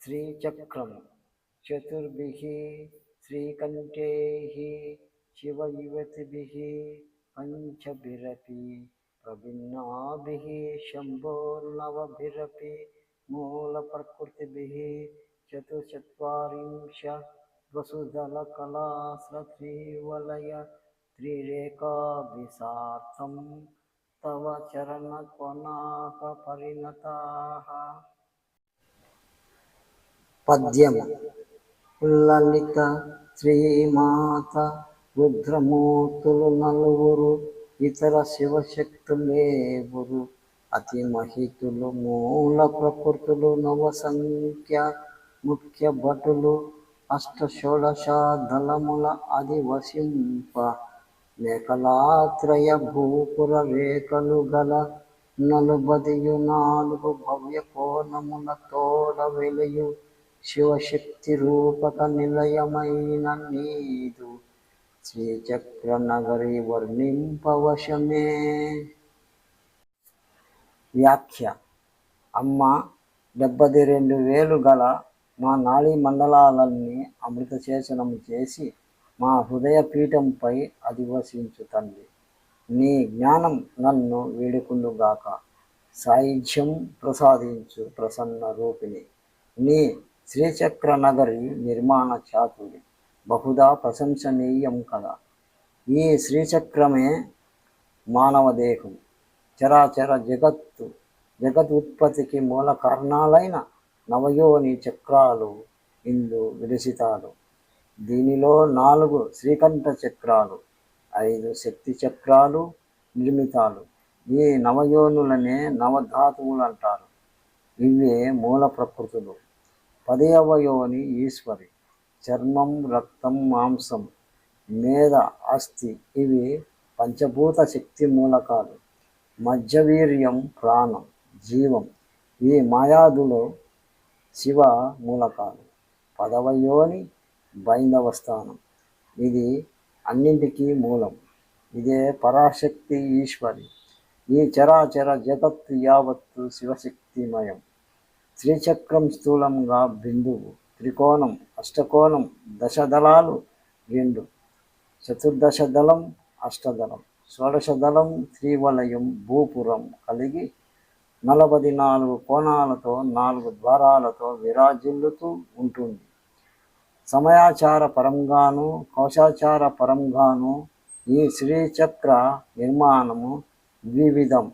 శ్రీచక్రం చతుర్భిః శ్రీకంఠైః శివయువతిభిః పంచభిరపి ప్రభిన్నాభిః శంభోర్నవభిరపి మూలప్రకృతిభిః చతుశ్చత్వారింశ వసుదళకళాశ్రీవలయ త్రిరేకాభిసార్థం తవ చరణకోణాః పరిణతాః. పద్యము. లలిత శ్రీమాత రుద్రమూర్తులు నలుగురు, ఇతర శివశక్తులేవురు, అతి మహితులు మూల ప్రకృతులు, నవసంఖ్య ముఖ్య భటులు, అష్టషోడశ దళముల అధివసింప మేఖలాత్రయ భూపుర రేఖలు గల 44 భవ్య కోణముల తోడ వెలియు శివశక్తి రూపక నిలయమైన నీదు శ్రీచక్ర నగరి వర్ణింపవశమే. వ్యాఖ్య. అమ్మ 72,000 గల మా నాడీ మండలాలన్నీ అమృత చేసనము చేసి మా హృదయ పీఠంపై అధివసించు తల్లి. నీ జ్ఞానం నన్ను వేడుకుందుగాక. సాయుధ్యం ప్రసాదించు ప్రసన్న రూపిణి. నీ శ్రీచక్ర నగరి నిర్మాణ చాతురి బహుదా ప్రశంసనీయం కదా. ఈ శ్రీచక్రమే మానవ దేహం, చరాచర జగత్ ఉత్పత్తికి మూల కారణాలైన నవయోని చక్రాలు ఇందు విలసితాలు. దీనిలో 4 శ్రీకంఠ చక్రాలు, 5 శక్తి చక్రాలు నిర్మితాలు. ఈ నవయోనులనే నవధాతువులు అంటారు. ఇవే మూల ప్రకృతులు. 10వ యోని ఈశ్వరి. చర్మం, రక్తం, మాంసం, మేధ, అస్థి ఇవి పంచభూత శక్తి మూలకాలు. మధ్యవీర్యం, ప్రాణం, జీవం ఈ మాయాదులు శివ మూలకాలు. 10వ యోని బైందవ స్థానం. ఇది అన్నింటికీ మూలం. ఇదే పరాశక్తి ఈశ్వరి. ఈ చరాచర జగత్తు యావత్తు శివశక్తిమయం. శ్రీచక్రం స్థూలంగా బిందువు, త్రికోణం, అష్టకోణం, దశదళాలు 2, చతుర్దశ దళం, అష్టదళం, షోడశ దళం, త్రివలయం, భూపురం కలిగి 44 కోణాలతో 4 ద్వారాలతో విరాజిల్లుతూ ఉంటుంది. సమయాచార పరంగాను కోశాచార పరంగాను ఈ శ్రీచక్ర నిర్మాణము ద్వివిధం.